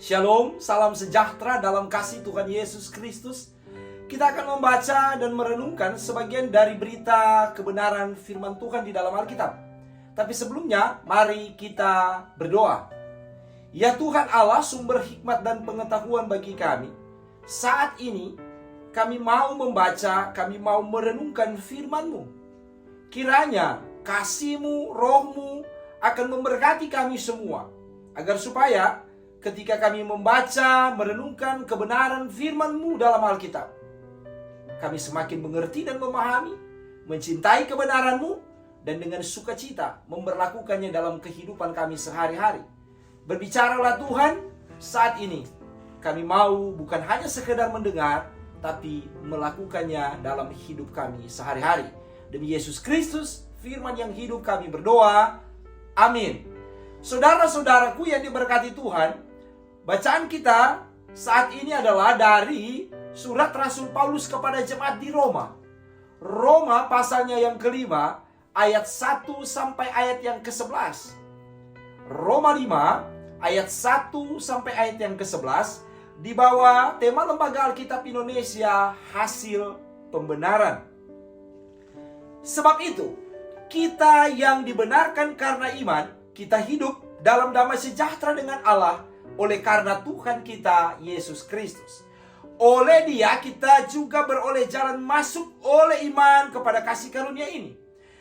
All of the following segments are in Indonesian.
Shalom, salam sejahtera dalam kasih Tuhan Yesus Kristus. Kita akan membaca dan merenungkan sebagian dari berita kebenaran firman Tuhan di dalam Alkitab. Tapi sebelumnya, mari kita berdoa. Ya Tuhan Allah, sumber hikmat dan pengetahuan bagi kami, saat ini kami mau membaca, kami mau merenungkan firman-Mu. Kiranya kasih-Mu, Roh-Mu akan memberkati kami semua, agar supaya ketika kami membaca, merenungkan kebenaran firman-Mu dalam Alkitab, kami semakin mengerti dan memahami, mencintai kebenaran-Mu, dan dengan sukacita memberlakukannya dalam kehidupan kami sehari-hari. Berbicaralah Tuhan saat ini. Kami mau bukan hanya sekedar mendengar, tapi melakukannya dalam hidup kami sehari-hari. Demi Yesus Kristus, firman yang hidup, kami berdoa. Amin. Saudara-saudaraku yang diberkati Tuhan, bacaan kita saat ini adalah dari surat Rasul Paulus kepada jemaat di Roma. Roma pasalnya yang kelima, ayat 1 sampai ayat yang ke-11. Roma 5, ayat 1 sampai ayat yang ke-11, di bawah tema Lembaga Alkitab Indonesia, Hasil Pembenaran. Sebab itu, kita yang dibenarkan karena iman, kita hidup dalam damai sejahtera dengan Allah oleh karena Tuhan kita Yesus Kristus. Oleh Dia kita juga beroleh jalan masuk oleh iman kepada kasih karunia ini.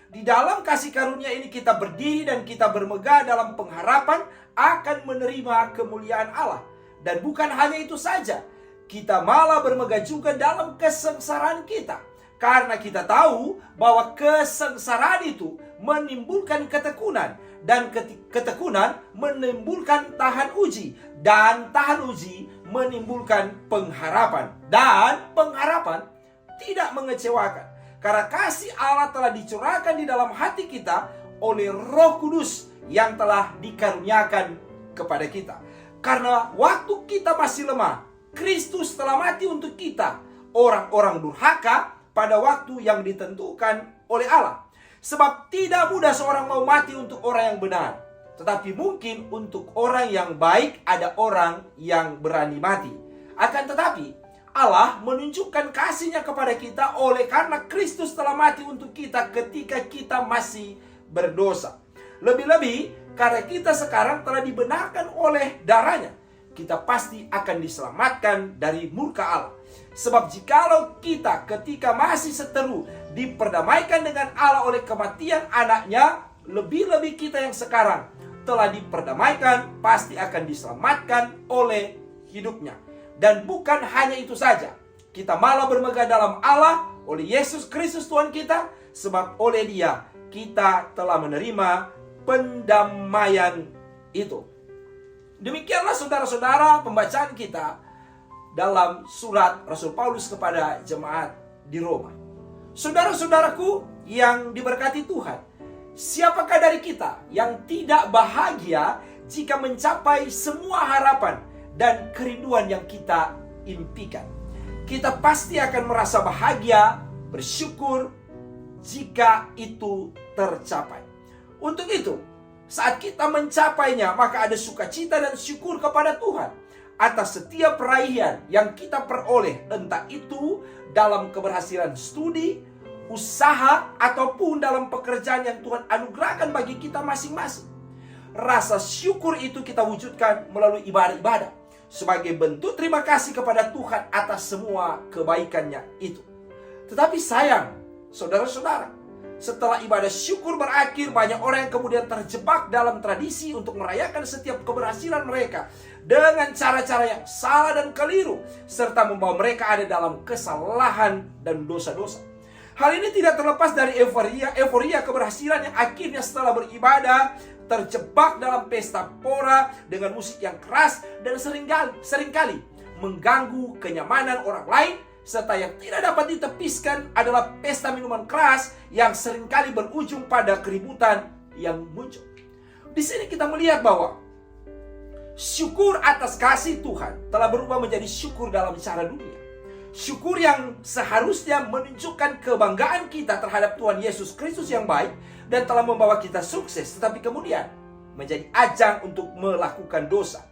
Di dalam kasih karunia ini kita berdiri dan kita bermegah dalam pengharapan akan menerima kemuliaan Allah. Dan bukan hanya itu saja, kita malah bermegah juga dalam kesengsaraan kita. Karena kita tahu bahwa kesengsaraan itu menimbulkan ketekunan. Dan ketekunan menimbulkan tahan uji. Dan tahan uji menimbulkan pengharapan. Dan pengharapan tidak mengecewakan. Karena kasih Allah telah dicurahkan di dalam hati kita oleh Roh Kudus yang telah dikaruniakan kepada kita. Karena waktu kita masih lemah, Kristus telah mati untuk kita, orang-orang durhaka, pada waktu yang ditentukan oleh Allah. Sebab tidak mudah seorang mau mati untuk orang yang benar, tetapi mungkin untuk orang yang baik ada orang yang berani mati. Akan tetapi Allah menunjukkan kasih-Nya kepada kita oleh karena Kristus telah mati untuk kita ketika kita masih berdosa. Lebih-lebih karena kita sekarang telah dibenarkan oleh darah-Nya, kita pasti akan diselamatkan dari murka Allah. Sebab jikalau kita ketika masih seteru diperdamaikan dengan Allah oleh kematian anaknya, lebih-lebih kita yang sekarang telah diperdamaikan pasti akan diselamatkan oleh hidupnya. Dan bukan hanya itu saja, kita malah bermegah dalam Allah oleh Yesus Kristus Tuhan kita, sebab oleh Dia kita telah menerima pendamaian itu. Demikianlah saudara-saudara pembacaan kita dalam surat Rasul Paulus kepada jemaat di Roma. Saudara-saudaraku yang diberkati Tuhan, siapakah dari kita yang tidak bahagia jika mencapai semua harapan dan kerinduan yang kita impikan? Kita pasti akan merasa bahagia, bersyukur jika itu tercapai. Untuk itu, saat kita mencapainya, maka ada sukacita dan syukur kepada Tuhan atas setiap raihan yang kita peroleh, entah itu dalam keberhasilan studi, usaha, ataupun dalam pekerjaan yang Tuhan anugerahkan bagi kita masing-masing. Rasa syukur itu kita wujudkan melalui ibadah-ibadah sebagai bentuk terima kasih kepada Tuhan atas semua kebaikan-Nya itu. Tetapi sayang, saudara-saudara, setelah ibadah syukur berakhir, banyak orang yang kemudian terjebak dalam tradisi untuk merayakan setiap keberhasilan mereka dengan cara-cara yang salah dan keliru, serta membawa mereka ada dalam kesalahan dan dosa-dosa. Hal ini tidak terlepas dari euforia keberhasilan yang akhirnya setelah beribadah terjebak dalam pesta pora dengan musik yang keras dan seringkali mengganggu kenyamanan orang lain, serta yang tidak dapat ditepiskan adalah pesta minuman keras yang seringkali berujung pada keributan yang muncul. Di sini kita melihat bahwa syukur atas kasih Tuhan telah berubah menjadi syukur dalam cara dunia. Syukur yang seharusnya menunjukkan kebanggaan kita terhadap Tuhan Yesus Kristus yang baik dan telah membawa kita sukses, tetapi kemudian menjadi ajang untuk melakukan dosa.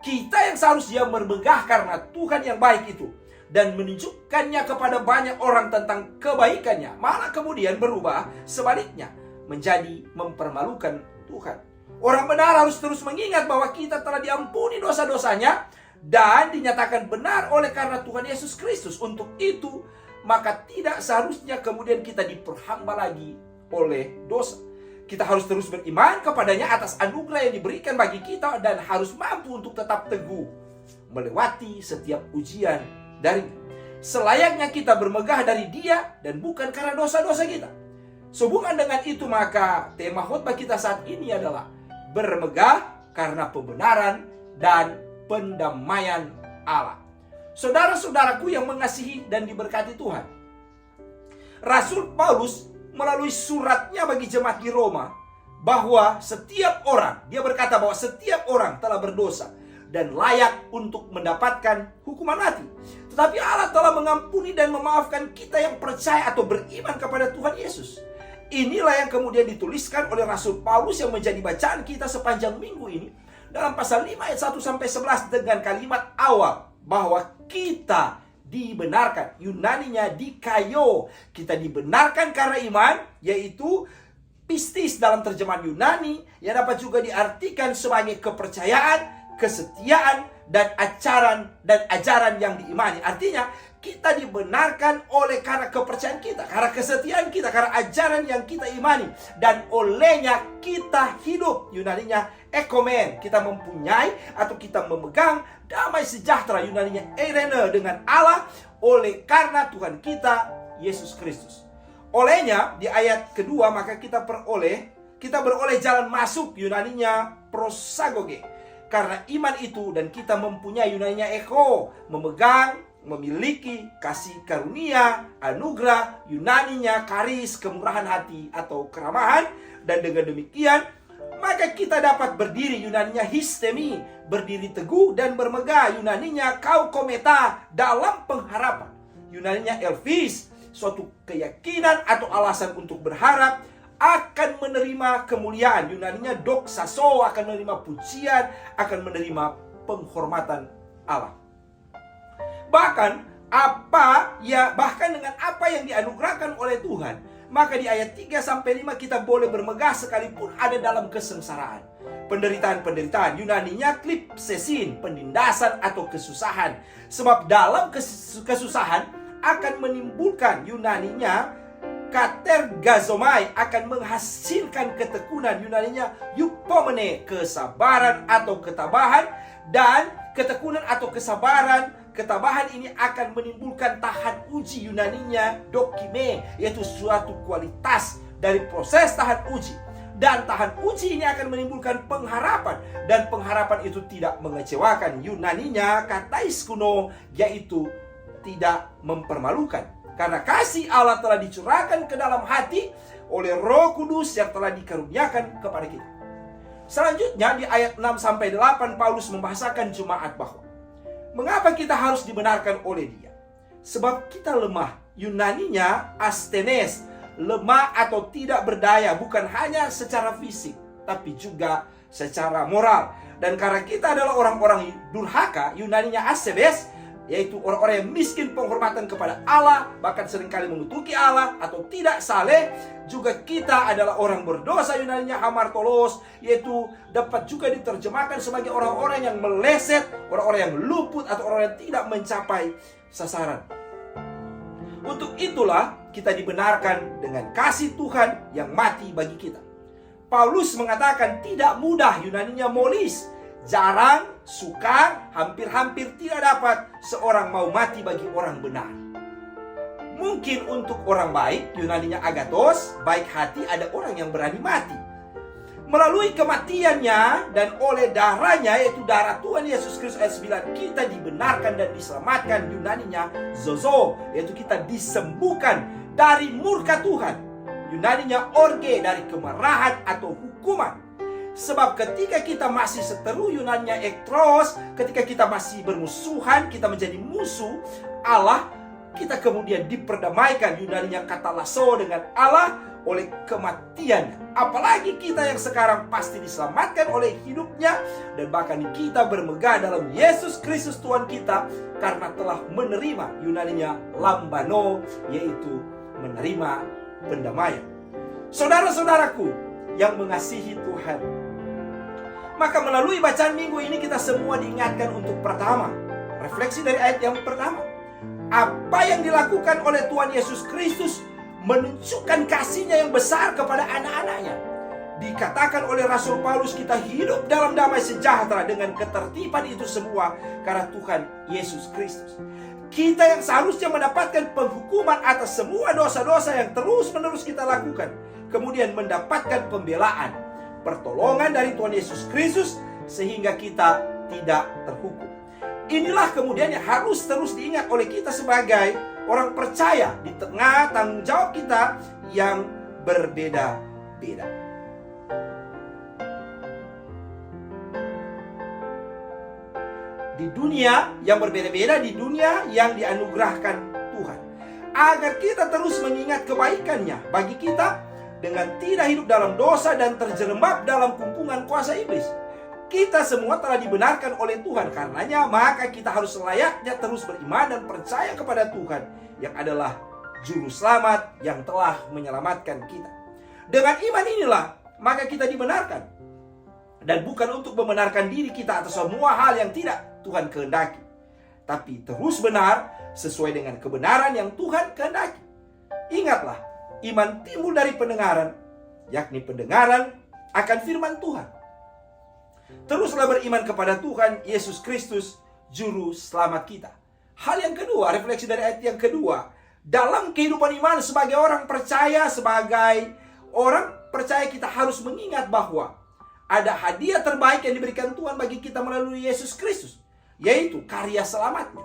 Kita yang seharusnya bermegah karena Tuhan yang baik itu dan menunjukkannya kepada banyak orang tentang kebaikannya, malah kemudian berubah sebaliknya menjadi mempermalukan Tuhan. Orang benar harus terus mengingat bahwa kita telah diampuni dosa-dosanya dan dinyatakan benar oleh karena Tuhan Yesus Kristus. Untuk itu, maka tidak seharusnya kemudian kita diperhamba lagi oleh dosa. Kita harus terus beriman kepadanya atas anugerah yang diberikan bagi kita dan harus mampu untuk tetap teguh melewati setiap ujian darinya. Selayaknya kita bermegah dari Dia dan bukan karena dosa-dosa kita. Sehubungan dengan itu, maka tema khotbah kita saat ini adalah bermegah karena pembenaran dan pendamaian Allah. Saudara-saudaraku yang mengasihi dan diberkati Tuhan, Rasul Paulus melalui suratnya bagi jemaat di Roma bahwa setiap orang, dia berkata bahwa setiap orang telah berdosa dan layak untuk mendapatkan hukuman mati. Tetapi Allah telah mengampuni dan memaafkan kita yang percaya atau beriman kepada Tuhan Yesus. Inilah yang kemudian dituliskan oleh Rasul Paulus yang menjadi bacaan kita sepanjang minggu ini dalam pasal 5 ayat 1 sampai 11 dengan kalimat awal bahwa kita dibenarkan, Yunaninya dikaio. Kita dibenarkan karena iman, yaitu pistis dalam terjemahan Yunani, yang dapat juga diartikan sebagai kepercayaan, kesetiaan, dan ajaran yang diimani. Artinya, kita dibenarkan oleh karena kepercayaan kita, karena kesetiaan kita, karena ajaran yang kita imani. Dan olehnya kita hidup, Yunaninya ekomen. Kita mempunyai atau kita memegang damai sejahtera, Yunaninya eirene, dengan Allah oleh karena Tuhan kita Yesus Kristus. Olehnya di ayat kedua maka kita beroleh jalan masuk, Yunaninya prosagoge. Karena iman itu dan kita mempunyai, Yunaninya eko, memegang, memiliki kasih karunia, anugerah, Yunaninya karis, kemurahan hati atau keramahan. Dan dengan demikian maka kita dapat berdiri, Yunaninya histemi, berdiri teguh dan bermegah, Yunaninya kaukometa, dalam pengharapan. Yunaninya elvis, suatu keyakinan atau alasan untuk berharap akan menerima kemuliaan. Yunaninya doxaso, akan menerima pujian, akan menerima penghormatan Allah. Bahkan dengan apa yang dianugerahkan oleh Tuhan, maka di ayat 3-5 kita boleh bermegah sekalipun ada dalam kesengsaraan. Penderitaan-penderitaan, Yunaninya klipsesin, penindasan atau kesusahan. Sebab dalam kesusahan akan menimbulkan, Yunaninya katergazomai, akan menghasilkan ketekunan, Yunaninya eupomene, kesabaran atau ketabahan. Dan ketekunan atau ketabahan ini akan menimbulkan tahan uji, Yunaninya dokime, yaitu suatu kualitas dari proses tahan uji. Dan tahan uji ini akan menimbulkan pengharapan, dan pengharapan itu tidak mengecewakan, Yunaninya katais kuno, yaitu tidak mempermalukan. Karena kasih Allah telah dicurahkan ke dalam hati oleh Roh Kudus yang telah dikaruniakan kepada kita. Selanjutnya di ayat 6-8 Paulus membahasakan jemaat bahwa mengapa kita harus dibenarkan oleh Dia? Sebab kita lemah, Yunaninya astenes, lemah atau tidak berdaya, bukan hanya secara fisik tapi juga secara moral. Dan karena kita adalah orang-orang durhaka, Yunaninya asebes, yaitu orang-orang yang miskin penghormatan kepada Allah, bahkan seringkali mengutuki Allah atau tidak saleh. Juga kita adalah orang berdosa, Yunaninya hamartolos, yaitu dapat juga diterjemahkan sebagai orang-orang yang meleset, orang-orang yang luput, atau orang yang tidak mencapai sasaran. Untuk itulah kita dibenarkan dengan kasih Tuhan yang mati bagi kita. Paulus mengatakan tidak mudah, Yunaninya molis, jarang, sukar, hampir-hampir tidak dapat seorang mau mati bagi orang benar. Mungkin untuk orang baik, Yunaninya agathos, baik hati, ada orang yang berani mati. Melalui kematiannya dan oleh darahnya, yaitu darah Tuhan Yesus Kristus, ayat 9, kita dibenarkan dan diselamatkan, Yunaninya zozo, yaitu kita disembuhkan dari murka Tuhan, Yunaninya orge, dari kemarahan atau hukuman. Sebab ketika kita masih seteru, Yunaninya ektros, ketika kita masih bermusuhan, kita menjadi musuh Allah, kita kemudian diperdamaikan, Yunaninya katalaso, dengan Allah oleh kematiannya. Apalagi kita yang sekarang pasti diselamatkan oleh hidupnya, dan bahkan kita bermegah dalam Yesus Kristus Tuhan kita, karena telah menerima, Yunaninya lambano, yaitu menerima pendamaian. Saudara-saudaraku yang mengasihi Tuhan, maka melalui bacaan minggu ini kita semua diingatkan untuk pertama, refleksi dari ayat yang pertama. Apa yang dilakukan oleh Tuhan Yesus Kristus menunjukkan kasih-Nya yang besar kepada anak-anaknya. Dikatakan oleh Rasul Paulus, kita hidup dalam damai sejahtera dengan ketertiban itu semua karena Tuhan Yesus Kristus. Kita yang seharusnya mendapatkan penghukuman atas semua dosa-dosa yang terus-menerus kita lakukan, kemudian mendapatkan pembelaan, pertolongan dari Tuhan Yesus Kristus sehingga kita tidak terhukum. Inilah kemudian yang harus terus diingat oleh kita sebagai orang percaya di tengah tanggung jawab kita yang berbeda-beda. Di dunia yang berbeda-beda, di dunia yang dianugerahkan Tuhan, agar kita terus mengingat kebaikan-Nya bagi kita dengan tidak hidup dalam dosa dan terjerembab dalam kumpungan kuasa iblis. Kita semua telah dibenarkan oleh Tuhan. Karenanya maka kita harus layaknya terus beriman dan percaya kepada Tuhan yang adalah Juru Selamat yang telah menyelamatkan kita. Dengan iman inilah maka kita dibenarkan. Dan bukan untuk membenarkan diri kita atas semua hal yang tidak Tuhan kehendaki, tapi terus benar sesuai dengan kebenaran yang Tuhan kehendaki. Ingatlah, iman timbul dari pendengaran, yakni pendengaran akan firman Tuhan. Teruslah beriman kepada Tuhan Yesus Kristus, Juru Selamat kita. Hal yang kedua, refleksi dari ayat yang kedua, dalam kehidupan iman sebagai orang percaya, kita harus mengingat bahwa ada hadiah terbaik yang diberikan Tuhan bagi kita melalui Yesus Kristus, yaitu karya selamatnya.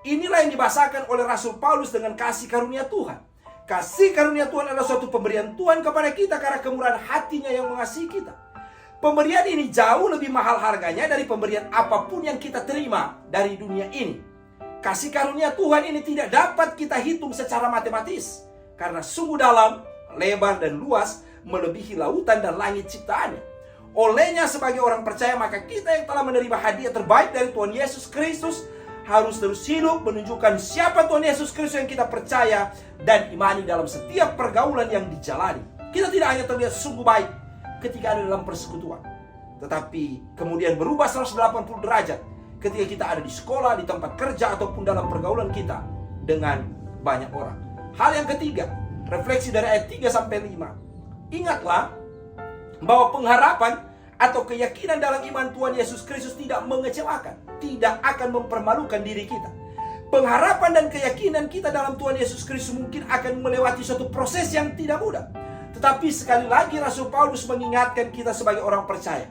Inilah yang dibahasakan oleh Rasul Paulus dengan kasih karunia Tuhan. Kasih karunia Tuhan adalah suatu pemberian Tuhan kepada kita karena kemurahan hati-Nya yang mengasihi kita. Pemberian ini jauh lebih mahal harganya dari pemberian apapun yang kita terima dari dunia ini. Kasih karunia Tuhan ini tidak dapat kita hitung secara matematis, karena sungguh dalam, lebar dan luas, melebihi lautan dan langit ciptaannya. Olehnya sebagai orang percaya, maka kita yang telah menerima hadiah terbaik dari Tuhan Yesus Kristus harus terus hidup menunjukkan siapa Tuhan Yesus Kristus yang kita percaya dan imani dalam setiap pergaulan yang dijalani. Kita tidak hanya terlihat sungguh baik ketika ada dalam persekutuan, tetapi kemudian berubah 180 derajat ketika kita ada di sekolah, di tempat kerja, ataupun dalam pergaulan kita dengan banyak orang. Hal yang ketiga, refleksi dari ayat 3-5. Ingatlah bahwa pengharapan atau keyakinan dalam iman Tuhan Yesus Kristus tidak mengecewakan, tidak akan mempermalukan diri kita. Pengharapan dan keyakinan kita dalam Tuhan Yesus Kristus mungkin akan melewati suatu proses yang tidak mudah. Tetapi sekali lagi Rasul Paulus mengingatkan kita sebagai orang percaya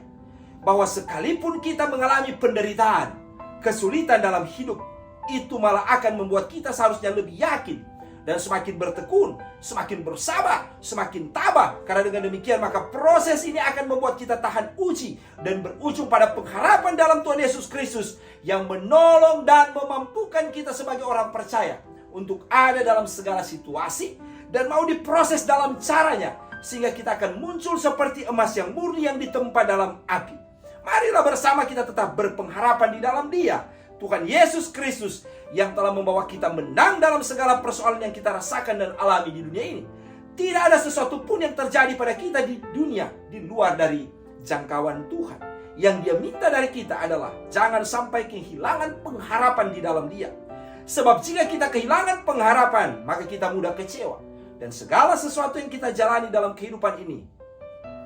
bahwa sekalipun kita mengalami penderitaan, kesulitan dalam hidup, itu malah akan membuat kita seharusnya lebih yakin dan semakin bertekun, semakin bersabar, semakin tabah. Karena dengan demikian maka proses ini akan membuat kita tahan uji dan berujung pada pengharapan dalam Tuhan Yesus Kristus yang menolong dan memampukan kita sebagai orang percaya untuk ada dalam segala situasi dan mau diproses dalam caranya, sehingga kita akan muncul seperti emas yang murni yang ditempa dalam api. Marilah bersama kita tetap berpengharapan di dalam Dia, Tuhan Yesus Kristus, yang telah membawa kita menang dalam segala persoalan yang kita rasakan dan alami di dunia ini. Tidak ada sesuatu pun yang terjadi pada kita di dunia di luar dari jangkauan Tuhan. Yang Dia minta dari kita adalah jangan sampai kehilangan pengharapan di dalam Dia. Sebab jika kita kehilangan pengharapan, maka kita mudah kecewa. Dan segala sesuatu yang kita jalani dalam kehidupan ini,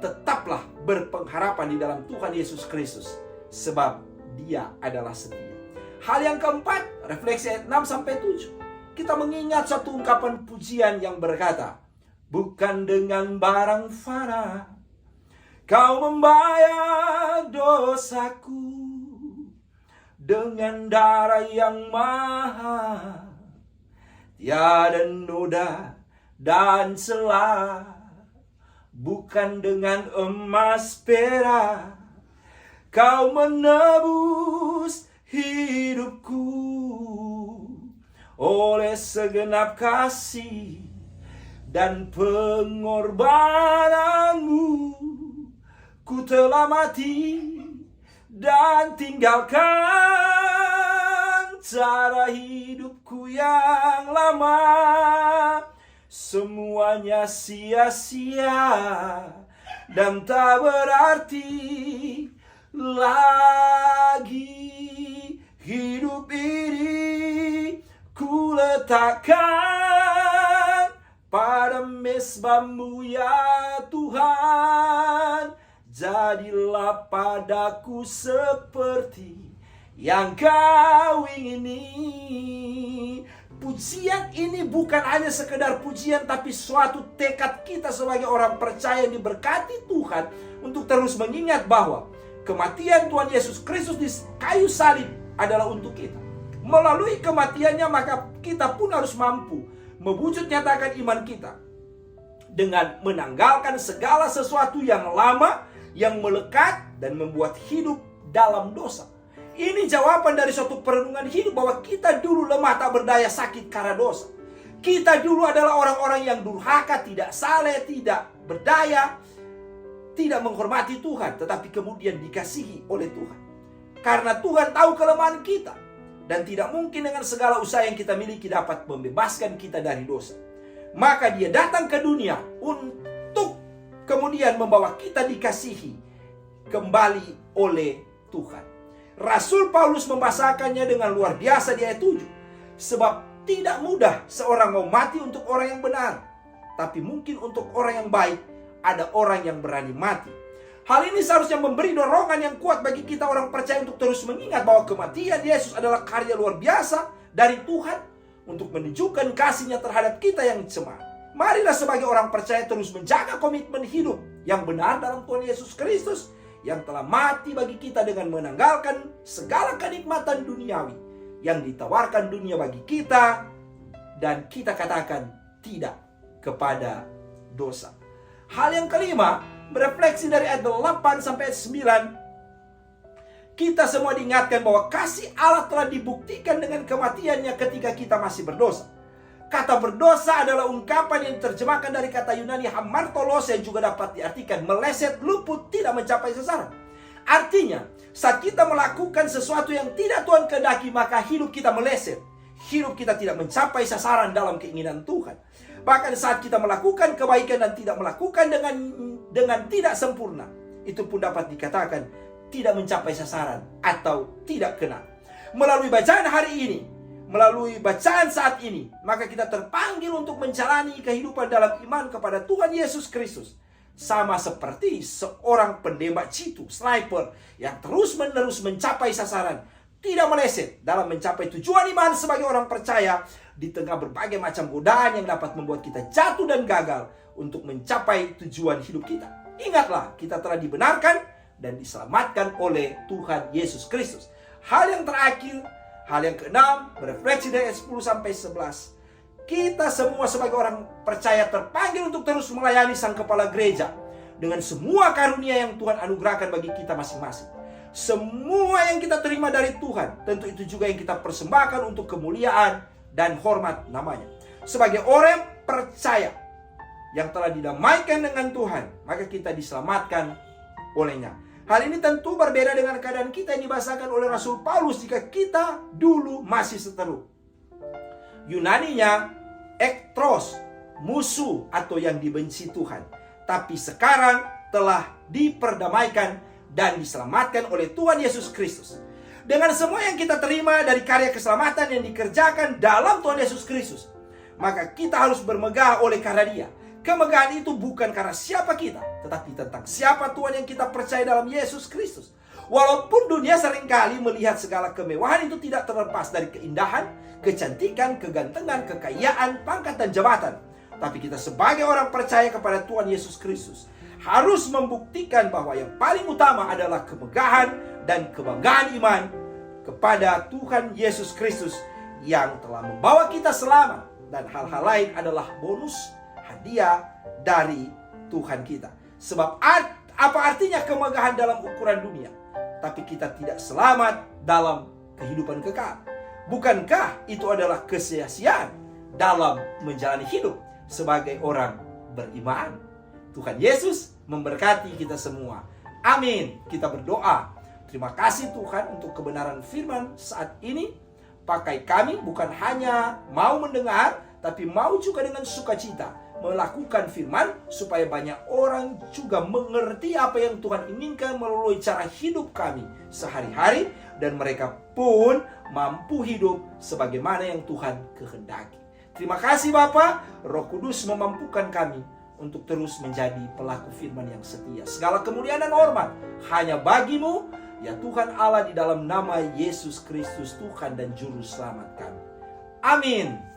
tetaplah berpengharapan di dalam Tuhan Yesus Kristus, sebab Dia adalah setia. Hal yang keempat, refleksi ayat 6-7. Kita mengingat suatu ungkapan pujian yang berkata, bukan dengan barang fana Kau membayar dosaku, dengan darah yang mahal, tiada noda dan celah. Bukan dengan emas perak Kau menebus hidupku, oleh segenap kasih dan pengorbananmu. Ku telah mati dan tinggalkan cara hidupku yang lama. Semuanya sia-sia dan tak berarti lagi. Hidup ini ku letakkan pada mezbah-Mu ya Tuhan. Jadilah padaku seperti yang Kau ingini. Pujian ini bukan hanya sekedar pujian, tapi suatu tekad kita sebagai orang percaya yang diberkati Tuhan untuk terus mengingat bahwa kematian Tuhan Yesus Kristus di kayu salib adalah untuk kita. Melalui kematiannya maka kita pun harus mampu mewujud nyatakan iman kita dengan menanggalkan segala sesuatu yang lama, yang melekat dan membuat hidup dalam dosa. Ini jawaban dari suatu perenungan hidup bahwa kita dulu lemah tak berdaya sakit karena dosa. Kita dulu adalah orang-orang yang durhaka, tidak saleh, tidak berdaya, tidak menghormati Tuhan, tetapi kemudian dikasihi oleh Tuhan. Karena Tuhan tahu kelemahan kita dan tidak mungkin dengan segala usaha yang kita miliki dapat membebaskan kita dari dosa. Maka Dia datang ke dunia untuk kemudian membawa kita dikasihi kembali oleh Tuhan. Rasul Paulus membahasakannya dengan luar biasa di ayat 7. Sebab tidak mudah seorang mau mati untuk orang yang benar, tapi mungkin untuk orang yang baik ada orang yang berani mati. Hal ini seharusnya memberi dorongan yang kuat bagi kita orang percaya untuk terus mengingat bahwa kematian Yesus adalah karya luar biasa dari Tuhan untuk menunjukkan kasih-Nya terhadap kita yang cemar. Marilah sebagai orang percaya terus menjaga komitmen hidup yang benar dalam Tuhan Yesus Kristus yang telah mati bagi kita dengan menanggalkan segala kenikmatan duniawi yang ditawarkan dunia bagi kita, dan kita katakan tidak kepada dosa. Hal yang kelima, berefleksi dari ayat 8 sampai ayat 9. Kita semua diingatkan bahwa kasih Allah telah dibuktikan dengan kematiannya ketika kita masih berdosa. Kata berdosa adalah ungkapan yang diterjemahkan dari kata Yunani hamartolos yang juga dapat diartikan meleset, luput, tidak mencapai sasaran. Artinya, saat kita melakukan sesuatu yang tidak Tuhan kehendaki, maka hidup kita meleset. Hidup kita tidak mencapai sasaran dalam keinginan Tuhan. Bahkan saat kita melakukan kebaikan dan tidak melakukan dengan tidak sempurna, itu pun dapat dikatakan tidak mencapai sasaran atau tidak kena. Melalui bacaan hari ini, melalui bacaan saat ini, maka kita terpanggil untuk menjalani kehidupan dalam iman kepada Tuhan Yesus Kristus. Sama seperti seorang penembak jitu, sniper, yang terus-menerus mencapai sasaran, tidak meleset dalam mencapai tujuan iman sebagai orang percaya di tengah berbagai macam godaan yang dapat membuat kita jatuh dan gagal untuk mencapai tujuan hidup kita. Ingatlah, kita telah dibenarkan dan diselamatkan oleh Tuhan Yesus Kristus. Hal yang terakhir, hal yang keenam, berefleksi dari ayat 10 sampai 11. Kita semua sebagai orang percaya terpanggil untuk terus melayani Sang Kepala Gereja dengan semua karunia yang Tuhan anugerahkan bagi kita masing-masing. Semua yang kita terima dari Tuhan, tentu itu juga yang kita persembahkan untuk kemuliaan dan hormat namanya. Sebagai orang percaya yang telah didamaikan dengan Tuhan, maka kita diselamatkan olehnya. Hal ini tentu berbeda dengan keadaan kita yang dibahasakan oleh Rasul Paulus jika kita dulu masih seteru. Yunaninya ektros, musuh atau yang dibenci Tuhan. Tapi sekarang telah diperdamaikan dan diselamatkan oleh Tuhan Yesus Kristus. Dengan semua yang kita terima dari karya keselamatan yang dikerjakan dalam Tuhan Yesus Kristus, maka kita harus bermegah oleh karena Dia. Kemegahan itu bukan karena siapa kita, tetapi tentang siapa Tuhan yang kita percaya dalam Yesus Kristus. Walaupun dunia seringkali melihat segala kemewahan itu tidak terlepas dari keindahan, kecantikan, kegantengan, kekayaan, pangkat, dan jabatan. Tapi kita sebagai orang percaya kepada Tuhan Yesus Kristus harus membuktikan bahwa yang paling utama adalah kemegahan dan kebanggaan iman kepada Tuhan Yesus Kristus yang telah membawa kita selamat. Dan hal-hal lain adalah bonus hadiah dari Tuhan kita. Sebab apa artinya kemegahan dalam ukuran dunia, tapi kita tidak selamat dalam kehidupan kekal? Bukankah itu adalah kesia-siaan dalam menjalani hidup? sebagai orang beriman. Tuhan Yesus memberkati kita semua. Amin. Kita berdoa. Terima kasih Tuhan untuk kebenaran firman saat ini. Pakai kami bukan hanya mau mendengar, tapi mau juga dengan sukacita melakukan firman, supaya banyak orang juga mengerti apa yang Tuhan inginkan melalui cara hidup kami sehari-hari, dan mereka pun mampu hidup sebagaimana yang Tuhan kehendaki. Terima kasih Bapa. Roh Kudus memampukan kami untuk terus menjadi pelaku firman yang setia. Segala kemuliaan dan hormat hanya bagi-Mu, ya Tuhan Allah, di dalam nama Yesus Kristus, Tuhan dan Juru Selamat kami. Amin.